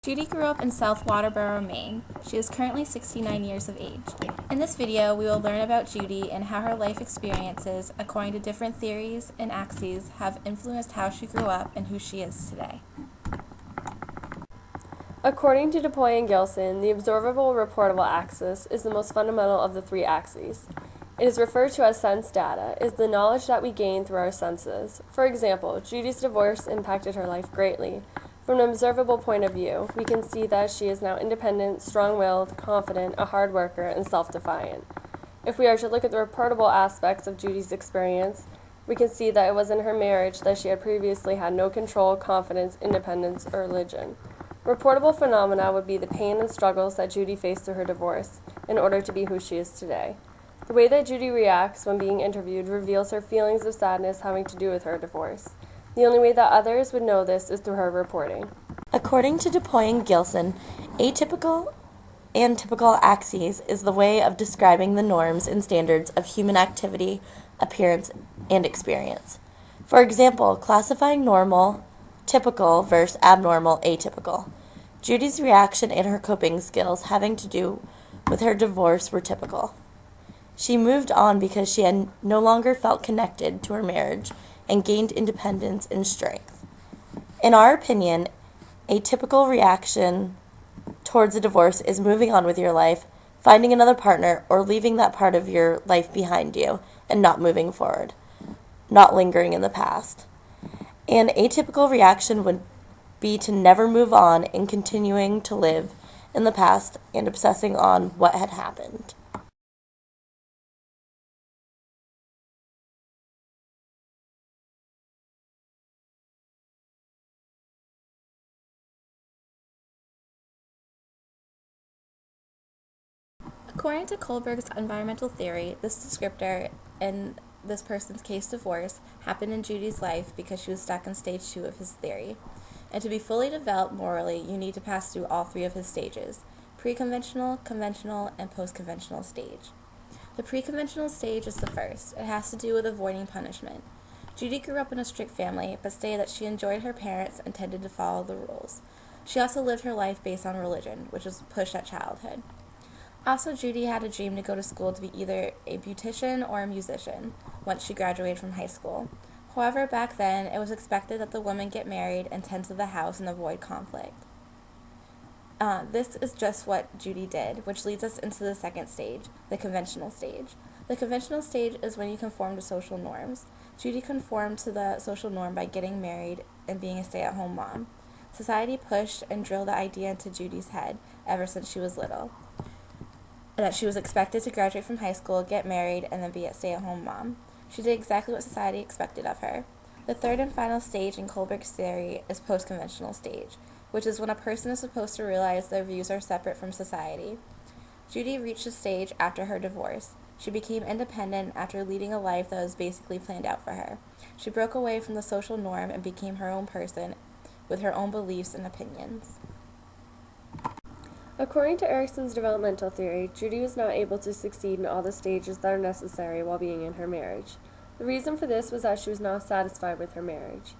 Judy grew up in South Waterboro, Maine. She is currently 69 years of age. In this video, we will learn about Judy and how her life experiences, according to different theories and axes, have influenced how she grew up and who she is today. According to DuPois and Gilson, the observable-reportable axis is the most fundamental of the three axes. It is referred to as sense data. It is the knowledge that we gain through our senses. For example, Judy's divorce impacted her life greatly. From an observable point of view, we can see that she is now independent, strong-willed, confident, a hard worker, and self-defiant. If we are to look at the reportable aspects of Judy's experience, we can see that it was in her marriage that she had previously had no control, confidence, independence, or religion. Reportable phenomena would be the pain and struggles that Judy faced through her divorce in order to be who she is today. The way that Judy reacts when being interviewed reveals her feelings of sadness having to do with her divorce. The only way that others would know this is through her reporting. According to DuPois and Gilson, atypical and typical axes is the way of describing the norms and standards of human activity, appearance, and experience. For example, classifying normal, typical versus abnormal, atypical. Judy's reaction and her coping skills having to do with her divorce were typical. She moved on because she had no longer felt connected to her marriage and gained independence and strength. In our opinion, a typical reaction towards a divorce is moving on with your life, finding another partner, or leaving that part of your life behind you and not moving forward, not lingering in the past. An atypical reaction would be to never move on and continuing to live in the past and obsessing on what had happened. According to Kohlberg's environmental theory, this descriptor in this person's case divorce happened in Judy's life because she was stuck in stage 2 of his theory. And to be fully developed morally, you need to pass through all 3 of his stages: pre-conventional, conventional, and post-conventional stage. The pre-conventional stage is the first. It has to do with avoiding punishment. Judy grew up in a strict family, but stated that she enjoyed her parents and tended to follow the rules. She also lived her life based on religion, which was pushed at childhood. Also, Judy had a dream to go to school to be either a beautician or a musician once she graduated from high school. However, back then, it was expected that the woman get married and tend to the house and avoid conflict. This is just what Judy did, which leads us into the second stage, the conventional stage. The conventional stage is when you conform to social norms. Judy conformed to the social norm by getting married and being a stay-at-home mom. Society pushed and drilled the idea into Judy's head ever since she was little, that she was expected to graduate from high school, get married, and then be a stay-at-home mom. She did exactly what society expected of her. The third and final stage in Kohlberg's theory is post-conventional stage, which is when a person is supposed to realize their views are separate from society. Judy reached this stage after her divorce. She became independent after leading a life that was basically planned out for her. She broke away from the social norm and became her own person with her own beliefs and opinions. According to Erickson's developmental theory, Judy was not able to succeed in all the stages that are necessary while being in her marriage. The reason for this was that she was not satisfied with her marriage.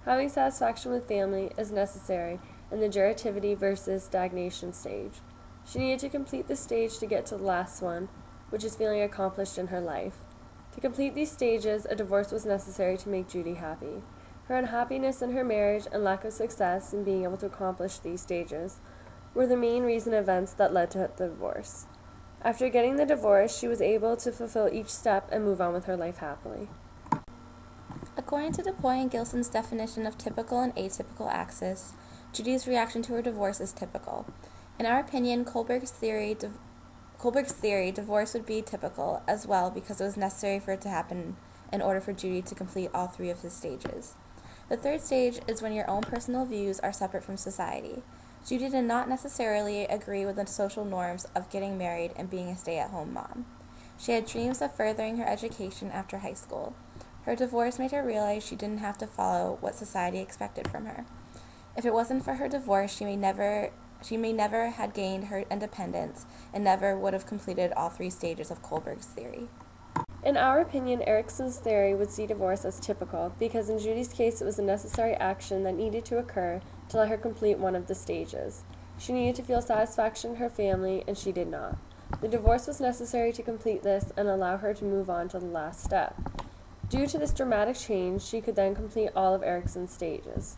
Having satisfaction with family is necessary in the durativity versus stagnation stage. She needed to complete this stage to get to the last one, which is feeling accomplished in her life. To complete these stages, a divorce was necessary to make Judy happy. Her unhappiness in her marriage and lack of success in being able to accomplish these stages were the main reason events that led to the divorce. After getting the divorce, she was able to fulfill each step and move on with her life happily. According to DuPois and Gilson's definition of typical and atypical axis, Judy's reaction to her divorce is typical. In our opinion, Kohlberg's theory, divorce would be typical as well because it was necessary for it to happen in order for Judy to complete all 3 of his stages. The third stage is when your own personal views are separate from society. Judy did not necessarily agree with the social norms of getting married and being a stay-at-home mom. She had dreams of furthering her education after high school. Her divorce made her realize she didn't have to follow what society expected from her. If it wasn't for her divorce, she may never had gained her independence and never would have completed all 3 stages of Kohlberg's theory. In our opinion, Erickson's theory would see divorce as typical because in Judy's case it was a necessary action that needed to occur to let her complete one of the stages. She needed to feel satisfaction in her family, and she did not. The divorce was necessary to complete this and allow her to move on to the last step. Due to this dramatic change, she could then complete all of Erickson's stages.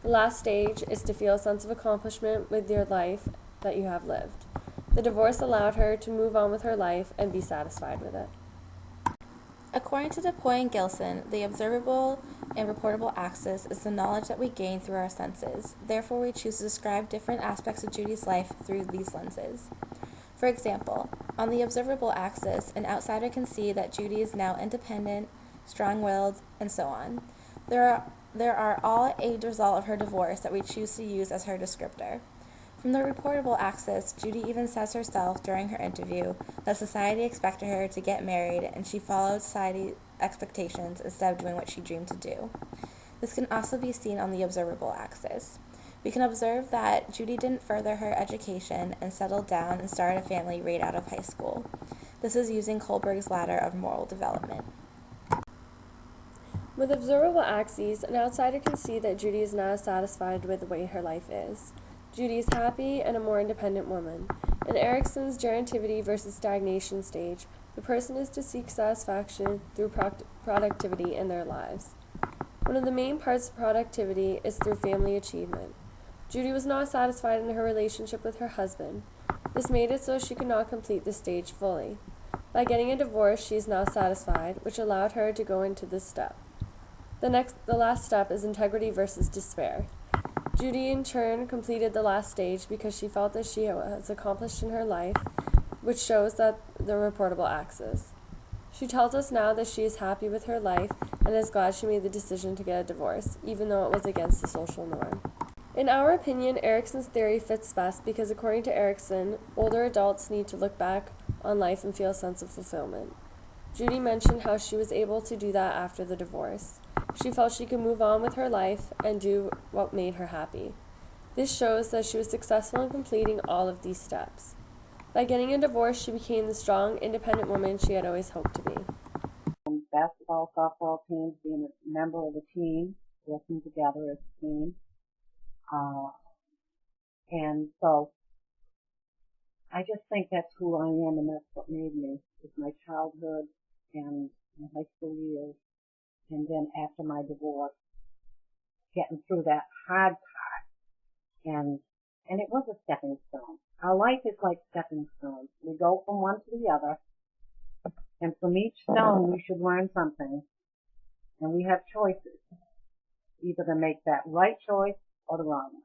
The last stage is to feel a sense of accomplishment with your life that you have lived. The divorce allowed her to move on with her life and be satisfied with it. According to DuPois and Gilson, the observable and reportable axis is the knowledge that we gain through our senses. Therefore, we choose to describe different aspects of Judy's life through these lenses. For example, on the observable axis, an outsider can see that Judy is now independent, strong-willed, and so on. There are all a result of her divorce that we choose to use as her descriptor. From the reportable axis, Judy even says herself during her interview that society expected her to get married and she followed society expectations instead of doing what she dreamed to do. This can also be seen on the observable axis. We can observe that Judy didn't further her education and settled down and started a family right out of high school. This is using Kohlberg's ladder of moral development. With observable axes, an outsider can see that Judy is now satisfied with the way her life is. Judy is happy and a more independent woman. In Erickson's gerontivity versus stagnation stage, the person is to seek satisfaction through productivity in their lives. One of the main parts of productivity is through family achievement. Judy was not satisfied in her relationship with her husband. This made it so she could not complete this stage fully. By getting a divorce, she is now satisfied, which allowed her to go into this step. The last step is integrity versus despair. Judy, in turn, completed the last stage because she felt that she has accomplished in her life, which shows that the reportable axis. She tells us now that she is happy with her life and is glad she made the decision to get a divorce, even though it was against the social norm. In our opinion, Erickson's theory fits best because, according to Erickson, older adults need to look back on life and feel a sense of fulfillment. Judy mentioned how she was able to do that after the divorce. She felt she could move on with her life and do what made her happy. This shows that she was successful in completing all of these steps. By getting a divorce, she became the strong, independent woman she had always hoped to be. Basketball, softball teams, being a member of a team, working together as a team. And so I just think that's who I am, and that's what made me. It's my childhood and my high school years, and then after my divorce, getting through that hard part. And it was a stepping stone. Our life is like stepping stones. We go from one to the other, and from each stone we should learn something. And we have choices, either to make that right choice or the wrong one.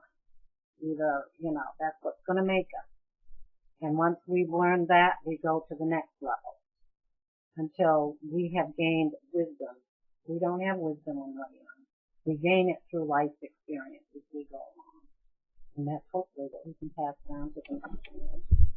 Either, that's what's going to make us. And once we've learned that, we go to the next level until we have gained wisdom. We don't have wisdom on our own. We gain it through life experience as we go along. And that's hopefully what we can pass down to the next generation.